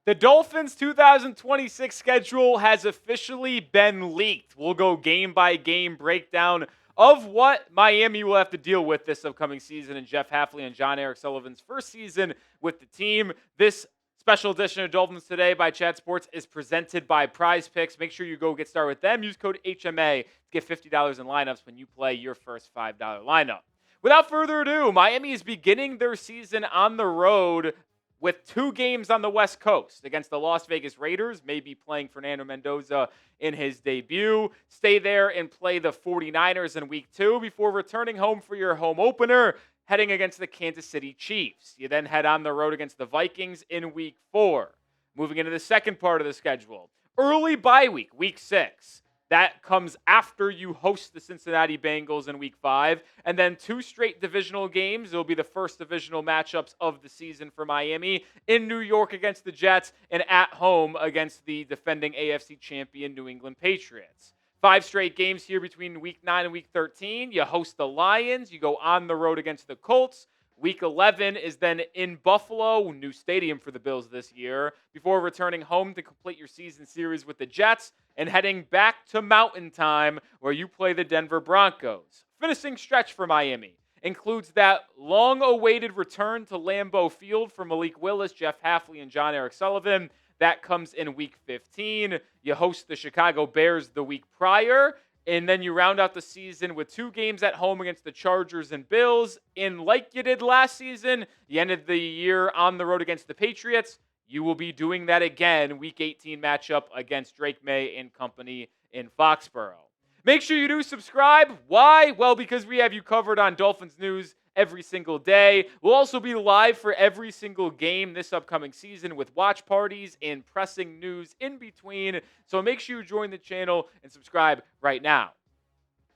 The Dolphins' 2026 schedule has officially been leaked. We'll go game by game breakdown of what Miami will have to deal with this upcoming season in Jeff Hafley and John Eric Sullivan's first season with the team. This special edition of Dolphins Today by Chat Sports is presented by PrizePicks. Make sure you go get started with them. Use code HMA to get $50 in lineups when you play your first $5 lineup. Without further ado, Miami is beginning their season on the road with 2 games on the West Coast against the Las Vegas Raiders, maybe playing Fernando Mendoza in his debut. Stay there and play the 49ers in Week 2 before returning home for your home opener, heading against the Kansas City Chiefs. You then head on the road against the Vikings in Week 4. Moving into the second part of the schedule, early bye week, Week 6. That comes after you host the Cincinnati Bengals in Week 5. And then 2 straight divisional games. It'll be the first divisional matchups of the season for Miami in New York against the Jets and at home against the defending AFC champion New England Patriots. 5 straight games here between Week 9 and Week 13. You host the Lions. You go on the road against the Colts. Week 11 is then in Buffalo, new stadium for the Bills this year, before returning home to complete your season series with the Jets and heading back to Mountain Time where you play the Denver Broncos. Finishing stretch for Miami includes that long-awaited return to Lambeau Field for Malik Willis, Jeff Hafley, and John Eric Sullivan. That comes in Week 15. You host the Chicago Bears the week prior. And then you round out the season with 2 games at home against the Chargers and Bills. And like you did last season, you ended the year on the road against the Patriots. You will be doing that again, Week 18 matchup against Drake May and company in Foxborough. Make sure you do subscribe. Why? Well, because we have you covered on Dolphins news every single day. We'll also be live for every single game this upcoming season with watch parties and pressing news in between. So make sure you join the channel and subscribe right now.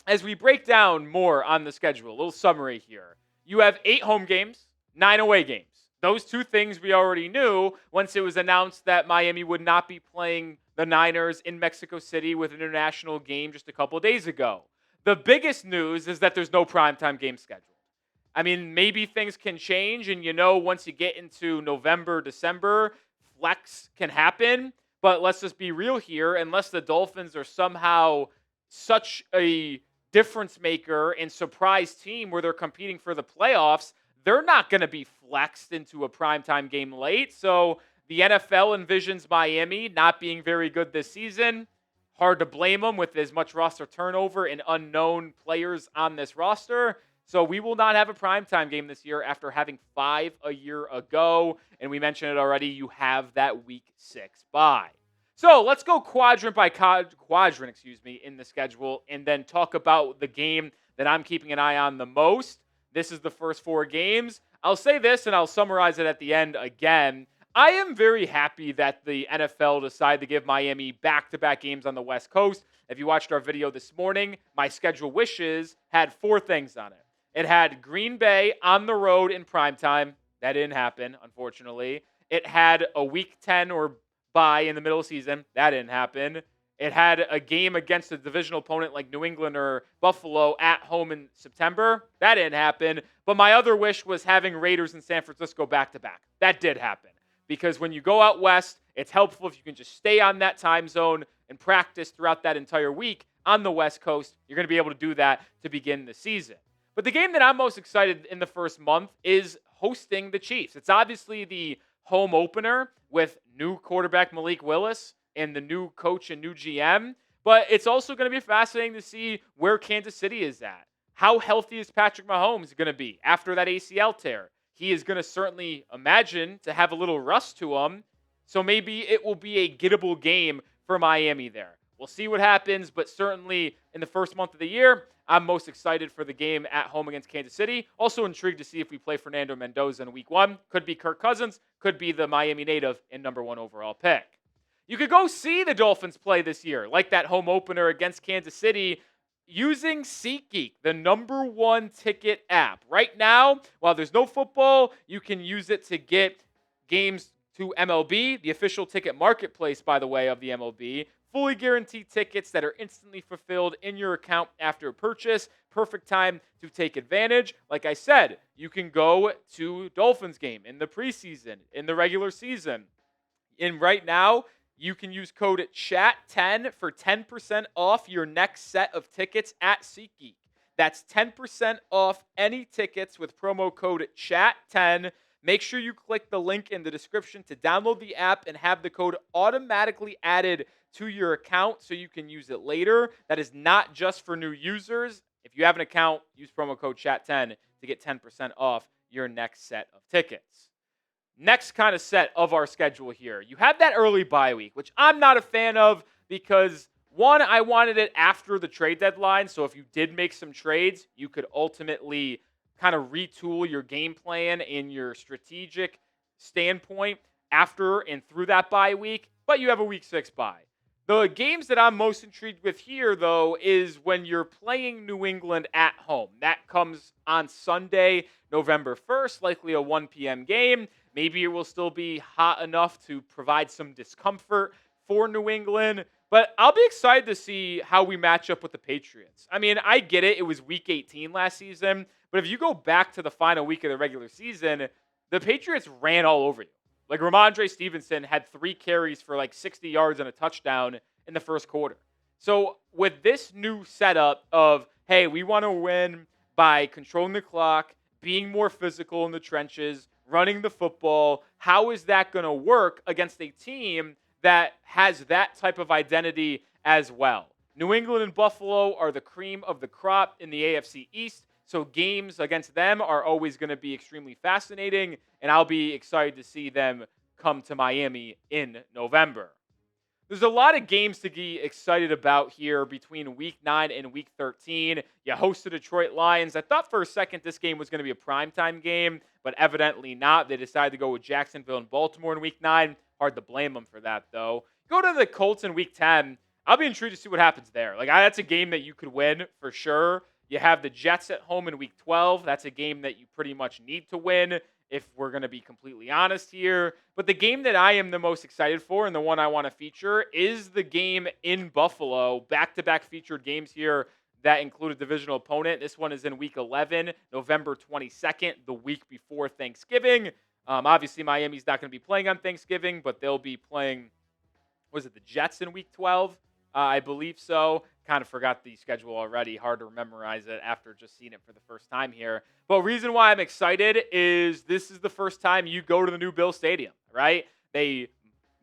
As we break down more on the schedule, a little summary here. You have 8 home games, 9 away games. Those 2 things we already knew once it was announced that Miami would not be playing the Niners in Mexico City with an international game just a couple of days ago. The biggest news is that there's no primetime game scheduled. I mean, maybe things can change, and once you get into November, December, flex can happen. But let's just be real here. Unless the Dolphins are somehow such a difference maker and surprise team where they're competing for the playoffs, they're not going to be flexed into a primetime game late. So the NFL envisions Miami not being very good this season. Hard to blame them with as much roster turnover and unknown players on this roster. So we will not have a primetime game this year after having 5 a year ago. And we mentioned it already, you have that Week 6 bye. So let's go quadrant by quadrant, in the schedule, and then talk about the game that I'm keeping an eye on the most. This is the first 4 games. I'll say this, and I'll summarize it at the end again. I am very happy that the NFL decided to give Miami back-to-back games on the West Coast. If you watched our video this morning, my schedule wishes had 4 things on it. It had Green Bay on the road in primetime. That didn't happen, unfortunately. It had a Week 10 or bye in the middle of the season. That didn't happen. It had a game against a divisional opponent like New England or Buffalo at home in September. That didn't happen. But my other wish was having Raiders and San Francisco back-to-back. That did happen. Because when you go out west, it's helpful if you can just stay on that time zone and practice throughout that entire week on the West Coast. You're going to be able to do that to begin the season. But the game that I'm most excited in the first month is hosting the Chiefs. It's obviously the home opener with new quarterback Malik Willis and the new coach and new GM. But it's also going to be fascinating to see where Kansas City is at. How healthy is Patrick Mahomes going to be after that ACL tear? He is going to certainly imagine to have a little rust to him. So maybe it will be a gettable game for Miami there. We'll see what happens, but certainly in the first month of the year, I'm most excited for the game at home against Kansas City. Also intrigued to see if we play Fernando Mendoza in Week 1. Could be Kirk Cousins, could be the Miami native and number 1 overall pick. You could go see the Dolphins play this year, like that home opener against Kansas City, using SeatGeek, the number 1 ticket app. Right now, while there's no football, you can use it to get games to MLB, the official ticket marketplace, by the way, of the MLB, Fully guaranteed tickets that are instantly fulfilled in your account after purchase. Perfect time to take advantage. Like I said, you can go to Dolphins game in the preseason, in the regular season. And right now, you can use code CHAT10 for 10% off your next set of tickets at SeatGeek. That's 10% off any tickets with promo code CHAT10. Make sure you click the link in the description to download the app and have the code automatically added to your account so you can use it later. That is not just for new users. If you have an account, use promo code CHAT10 to get 10% off your next set of tickets. Next kind of set of our schedule here. You have that early bye week, which I'm not a fan of because, one, I wanted it after the trade deadline. So if you did make some trades, you could ultimately kind of retool your game plan and your strategic standpoint after and through that bye week. But you have a week 6 bye. The games that I'm most intrigued with here, though, is when you're playing New England at home. That comes on Sunday, November 1st, likely a 1 p.m. game. Maybe it will still be hot enough to provide some discomfort for New England. But I'll be excited to see how we match up with the Patriots. I mean, I get it. It was week 18 last season. But if you go back to the final week of the regular season, the Patriots ran all over you. Like Ramondre Stevenson had 3 carries for like 60 yards and a touchdown in the first quarter. So with this new setup of, hey, we want to win by controlling the clock, being more physical in the trenches, running the football, how is that going to work against a team that has that type of identity as well? New England and Buffalo are the cream of the crop in the AFC East. So games against them are always going to be extremely fascinating, and I'll be excited to see them come to Miami in November. There's a lot of games to be excited about here between Week 9 and Week 13. You host the Detroit Lions. I thought for a second this game was going to be a primetime game, but evidently not. They decided to go with Jacksonville and Baltimore in Week 9. Hard to blame them for that, though. Go to the Colts in Week 10. I'll be intrigued to see what happens there. That's a game that you could win for sure. You have the Jets at home in Week 12. That's a game that you pretty much need to win if we're going to be completely honest here. But the game that I am the most excited for and the one I want to feature is the game in Buffalo. Back-to-back featured games here that include a divisional opponent. This one is in Week 11, November 22nd, the week before Thanksgiving. Obviously, Miami's not going to be playing on Thanksgiving, but they'll be playing, the Jets in Week 12? I believe so. Kind of forgot the schedule already. Hard to memorize it after just seeing it for the first time here. But reason why I'm excited is this is the first time you go to the new Bill Stadium, right? They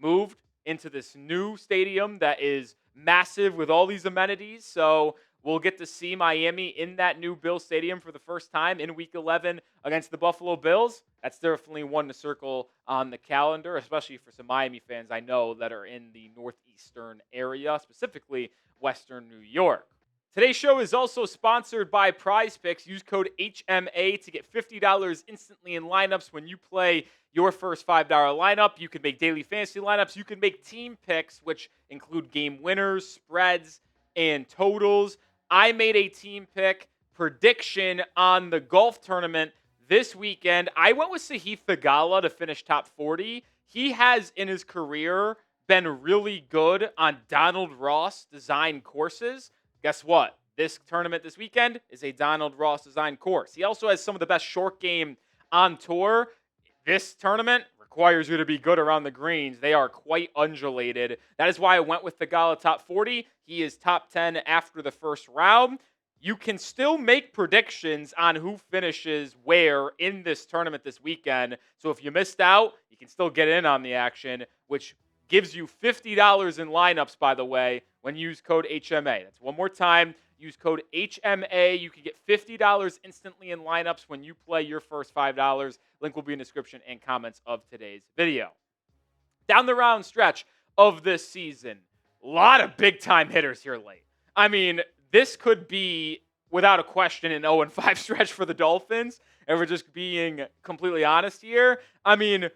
moved into this new stadium that is massive with all these amenities. So we'll get to see Miami in that new Bill Stadium for the first time in Week 11 against the Buffalo Bills. That's definitely one to circle on the calendar, especially for some Miami fans I know that are in the northeastern area, specifically Western New York. Today's show is also sponsored by PrizePicks. Use code HMA to get $50 instantly in lineups when you play your first $5 lineup. You can make daily fantasy lineups. You can make team picks, which include game winners, spreads, and totals. I made a team pick prediction on the golf tournament this weekend. I went with Sahith Theegala to finish top 40. He has, in his career, been really good on Donald Ross designed courses. Guess what? This tournament this weekend is a Donald Ross designed course. He also has some of the best short game on tour. This tournament requires you to be good around the greens. They are quite undulated. That is why I went with Theegala top 40. He is top 10 after the first round. You can still make predictions on who finishes where in this tournament this weekend. So if you missed out, you can still get in on the action, which gives you $50 in lineups, by the way, when you use code HMA. That's one more time. Use code HMA. You can get $50 instantly in lineups when you play your first $5. Link will be in the description and comments of today's video. Down the round stretch of this season, a lot of big-time hitters here late. I mean, this could be, without a question, an 0-5 stretch for the Dolphins, and we're just being completely honest here. I mean,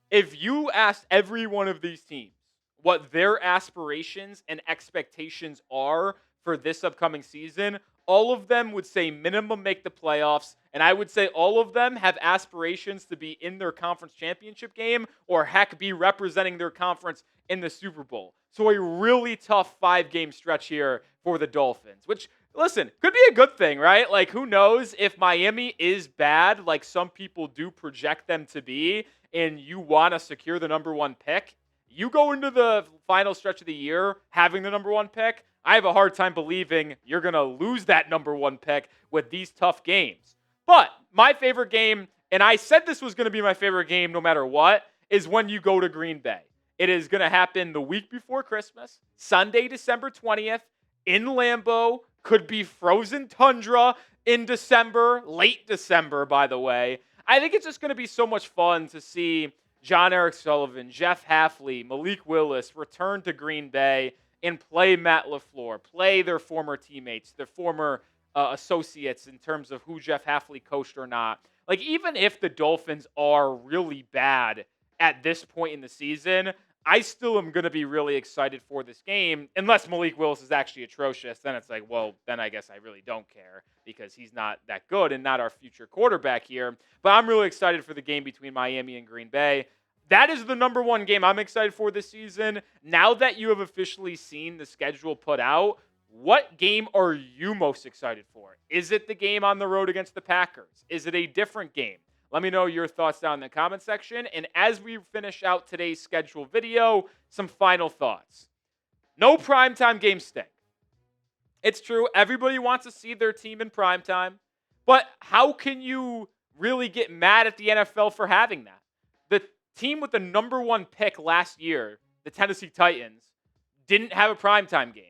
if you asked every one of these teams what their aspirations and expectations are for this upcoming season, all of them would say minimum make the playoffs, and I would say all of them have aspirations to be in their conference championship game or heck be representing their conference in the Super Bowl. So a really tough 5-game stretch here for the Dolphins, which, listen, could be a good thing, right? Like, who knows if Miami is bad, like some people do project them to be, and you want to secure the number 1 pick, you go into the final stretch of the year having the number 1 pick, I have a hard time believing you're going to lose that number 1 pick with these tough games. But my favorite game, and I said this was going to be my favorite game no matter what, is when you go to Green Bay. It is going to happen the week before Christmas, Sunday, December 20th, in Lambeau. Could be frozen tundra in December, late December, by the way. I think it's just going to be so much fun to see John Eric Sullivan, Jeff Hafley, Malik Willis return to Green Bay and play Matt LaFleur, play their former teammates, their former associates in terms of who Jeff Hafley coached or not. Like, even if the Dolphins are really bad at this point in the season, I still am going to be really excited for this game, unless Malik Willis is actually atrocious. Then it's like, well, then I guess I really don't care because he's not that good and not our future quarterback here. But I'm really excited for the game between Miami and Green Bay. That is the number 1 game I'm excited for this season. Now that you have officially seen the schedule put out, what game are you most excited for? Is it the game on the road against the Packers? Is it a different game? Let me know your thoughts down in the comment section. And as we finish out today's schedule video, some final thoughts. No primetime games stink. It's true. Everybody wants to see their team in primetime. But how can you really get mad at the NFL for having that? The team with the number 1 pick last year, the Tennessee Titans, didn't have a primetime game.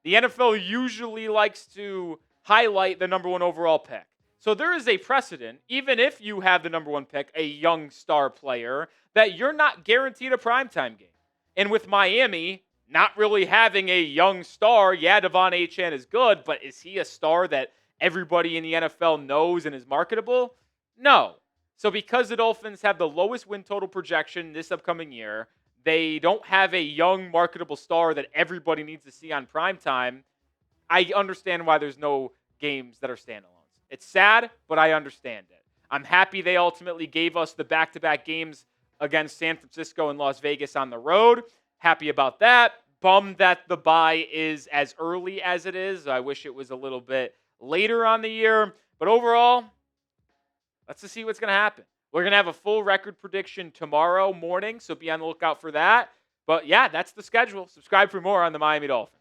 The NFL usually likes to highlight the number 1 overall pick. So there is a precedent, even if you have the number 1 pick, a young star player, that you're not guaranteed a primetime game. And with Miami not really having a young star, yeah, Devon Achane is good, but is he a star that everybody in the NFL knows and is marketable? No. So because the Dolphins have the lowest win total projection this upcoming year, they don't have a young marketable star that everybody needs to see on primetime, I understand why there's no games that are standalones. It's sad, but I understand it. I'm happy they ultimately gave us the back-to-back games against San Francisco and Las Vegas on the road. Happy about that. Bummed that the bye is as early as it is. I wish it was a little bit later on the year. But overall, let's just see what's going to happen. We're going to have a full record prediction tomorrow morning, so be on the lookout for that. But yeah, that's the schedule. Subscribe for more on the Miami Dolphins.